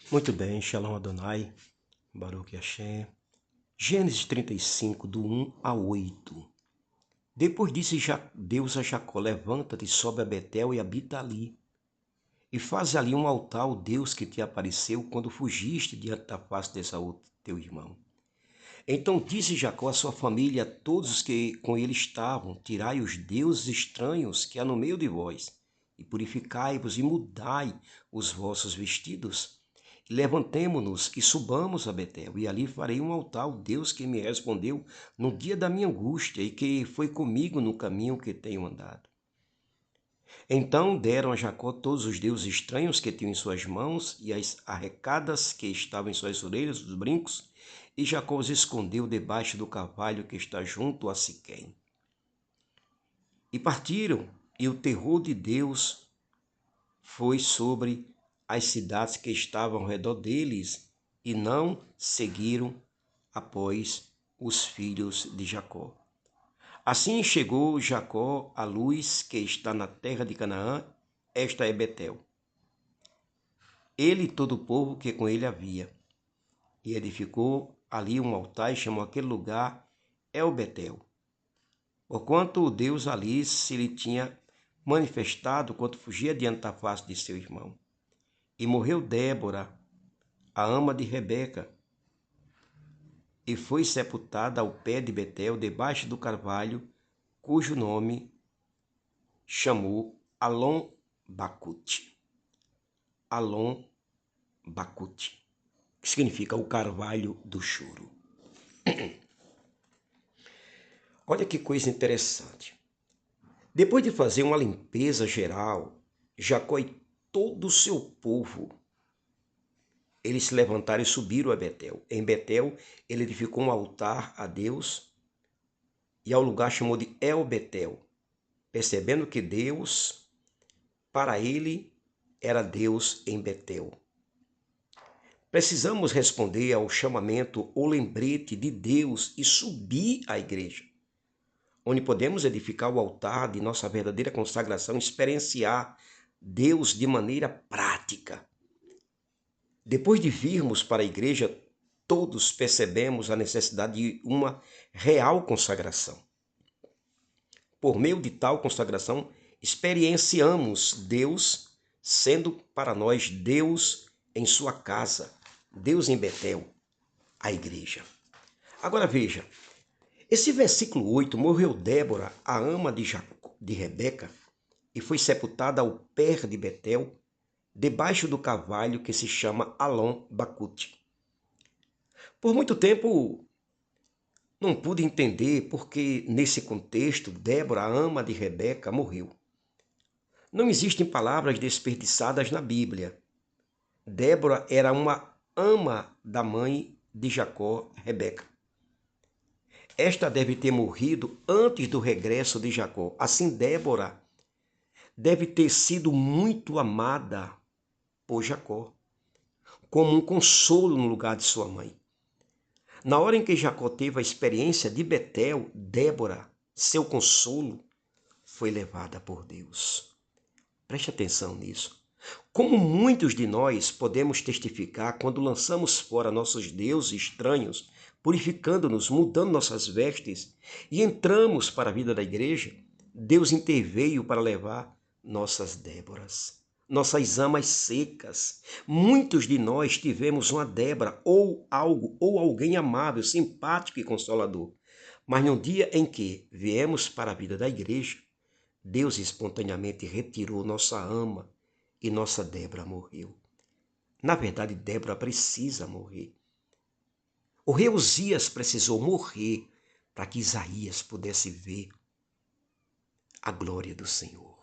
Muito bem, Shalom Adonai, Baruch Hashem. Gênesis 35, do 1 ao 8. Depois disse Deus a Jacó: levanta-te, sobe a Betel e habita ali. E faz ali um altar ao Deus que te apareceu quando fugiste diante da face de Esaú, teu irmão. Então disse Jacó à sua família, a todos os que com ele estavam: tirai os deuses estranhos que há no meio de vós, e purificai-vos e mudai os vossos vestidos. Levantemo-nos e subamos a Betel, e ali farei um altar ao Deus que me respondeu no dia da minha angústia e que foi comigo no caminho que tenho andado. Então deram a Jacó todos os deuses estranhos que tinham em suas mãos e as arrecadas que estavam em suas orelhas, os brincos, e Jacó os escondeu debaixo do carvalho que está junto a Siquém. E partiram, e o terror de Deus foi sobre as cidades que estavam ao redor deles, e não seguiram após os filhos de Jacó. Assim chegou Jacó à luz que está na terra de Canaã, esta é Betel. Ele e todo o povo que com ele havia. E edificou ali um altar e chamou aquele lugar El Betel. Porquanto Deus ali se lhe tinha manifestado quando fugia diante da face de seu irmão. E morreu Débora, a ama de Rebeca, e foi sepultada ao pé de Betel, debaixo do carvalho, cujo nome chamou Alon-Bacute. Alon-Bacute, que significa o carvalho do choro. Olha que coisa interessante. Depois de fazer uma limpeza geral, Jacó e todo o seu povo, eles se levantaram e subiram a Betel. Em Betel, ele edificou um altar a Deus e ao lugar chamou de El Betel, percebendo que Deus, para ele, era Deus em Betel. Precisamos responder ao chamamento ou lembrete de Deus e subir à igreja, onde podemos edificar o altar de nossa verdadeira consagração, experienciar Deus de maneira prática. Depois de virmos para a igreja, todos percebemos a necessidade de uma real consagração. Por meio de tal consagração, experienciamos Deus sendo para nós Deus em sua casa, Deus em Betel, a igreja. Agora veja, esse versículo 8, morreu Débora, a ama de Rebeca, e foi sepultada ao pé de Betel, debaixo do carvalho que se chama Alon-Bacute. Por muito tempo não pude entender porque, nesse contexto, Débora, a ama de Rebeca, morreu. Não existem palavras desperdiçadas na Bíblia. Débora era uma ama da mãe de Jacó, Rebeca. Esta deve ter morrido antes do regresso de Jacó. Assim, Débora deve ter sido muito amada por Jacó, como um consolo no lugar de sua mãe. Na hora em que Jacó teve a experiência de Betel, Débora, seu consolo, foi levada por Deus. Preste atenção nisso. Como muitos de nós podemos testificar quando lançamos fora nossos deuses estranhos, purificando-nos, mudando nossas vestes e entramos para a vida da igreja, Deus interveio para levar nossas Déboras, nossas amas secas. Muitos de nós tivemos uma Débora ou algo ou alguém amável, simpático e consolador. Mas no dia em que viemos para a vida da igreja, Deus espontaneamente retirou nossa ama e nossa Débora morreu. Na verdade, Débora precisa morrer. O rei Uzias precisou morrer para que Isaías pudesse ver a glória do Senhor.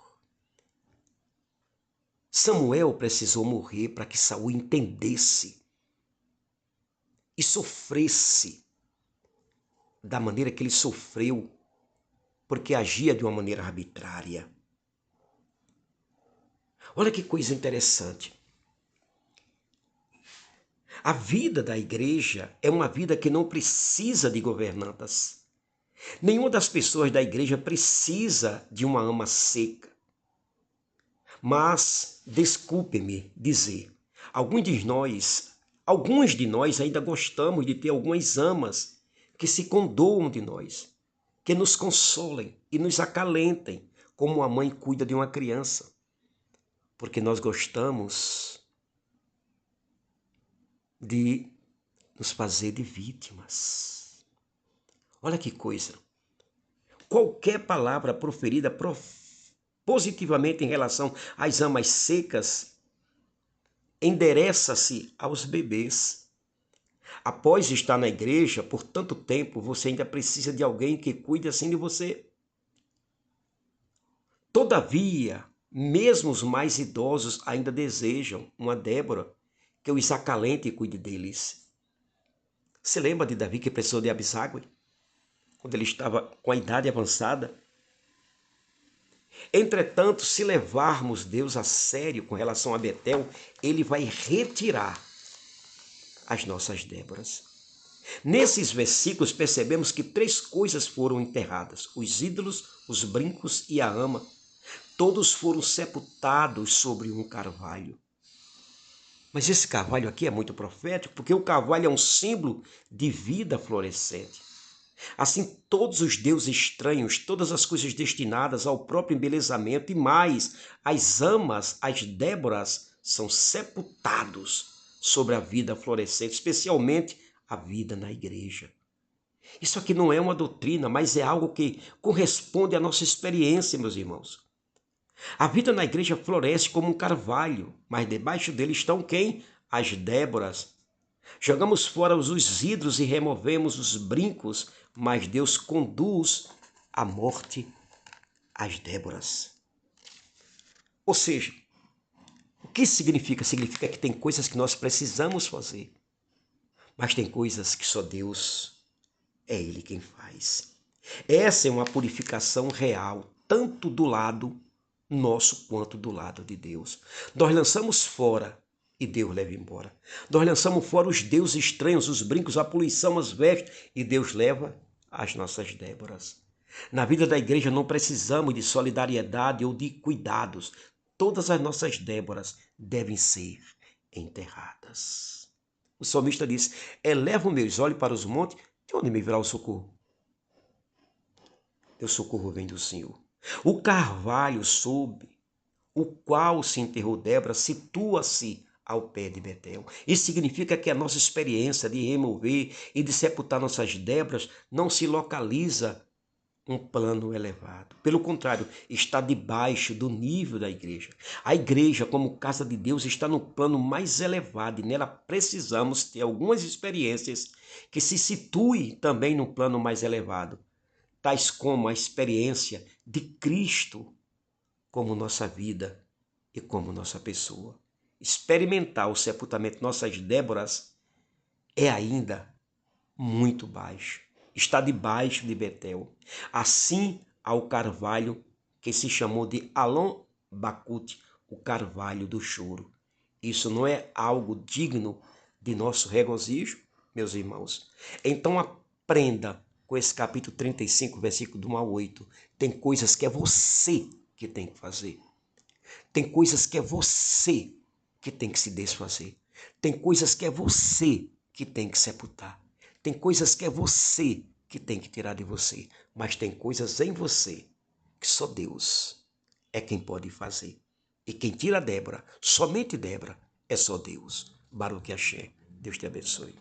Samuel precisou morrer para que Saul entendesse e sofresse da maneira que ele sofreu, porque agia de uma maneira arbitrária. Olha que coisa interessante. A vida da igreja é uma vida que não precisa de governantas. Nenhuma das pessoas da igreja precisa de uma ama seca. Mas, desculpe-me dizer, Alguns de nós ainda gostamos de ter algumas amas que se condoam de nós, que nos consolem e nos acalentem, como a mãe cuida de uma criança, porque nós gostamos de nos fazer de vítimas. Olha que coisa. Qualquer palavra proferida positivamente em relação às amas secas endereça-se aos bebês. Após estar na igreja por tanto tempo, você ainda precisa de alguém que cuide assim de você. Todavia, mesmo os mais idosos ainda desejam uma Débora que os acalente e cuide deles. Se lembra de Davi que precisou de Abisságue? Quando ele estava com a idade avançada? Entretanto, se levarmos Deus a sério com relação a Betel, ele vai retirar as nossas Déboras. Nesses versículos percebemos que 3 coisas foram enterradas: os ídolos, os brincos e a ama. Todos foram sepultados sobre um carvalho. Mas esse carvalho aqui é muito profético, porque o carvalho é um símbolo de vida florescente. Assim, todos os deuses estranhos, todas as coisas destinadas ao próprio embelezamento e mais, as amas, as Déboras, são sepultados sobre a vida florescente, especialmente a vida na igreja. Isso aqui não é uma doutrina, mas é algo que corresponde à nossa experiência, meus irmãos. A vida na igreja floresce como um carvalho, mas debaixo dele estão quem? As Déboras. Jogamos fora os ídolos e removemos os brincos, mas Deus conduz à morte as Déboras. Ou seja, o que significa? Significa que tem coisas que nós precisamos fazer, mas tem coisas que só Deus, é Ele quem faz. Essa é uma purificação real, tanto do lado nosso quanto do lado de Deus. Nós lançamos fora e Deus leva embora. Nós lançamos fora os deuses estranhos, os brincos, a poluição, as vestes, e Deus leva as nossas Déboras. Na vida da igreja não precisamos de solidariedade ou de cuidados. Todas as nossas Déboras devem ser enterradas. O salmista diz: eleva os meus olhos para os montes, de onde me virá o socorro? Meu socorro vem do Senhor. O carvalho sob o qual se enterrou Débora situa-se ao pé de Betel. Isso significa que a nossa experiência de remover e de sepultar nossas Déboras não se localiza um plano elevado. Pelo contrário, está debaixo do nível da igreja. A igreja, como casa de Deus, está no plano mais elevado e nela precisamos ter algumas experiências que se situem também no plano mais elevado, tais como a experiência de Cristo como nossa vida e como nossa pessoa. Experimentar o sepultamento de nossas Déboras é ainda muito baixo. Está debaixo de Betel. Assim ao carvalho que se chamou de Alon Bacute, o carvalho do choro. Isso não é algo digno de nosso regozijo, meus irmãos? Então aprenda com esse capítulo 35, versículo do 1 ao 8. Tem coisas que é você que tem que fazer. Tem coisas que é você que tem que se desfazer. Tem coisas que é você que tem que sepultar. Tem coisas que é você que tem que tirar de você. Mas tem coisas em você que só Deus é quem pode fazer. E quem tira Débora, somente Débora, é só Deus. Baruch Hashem. Deus te abençoe.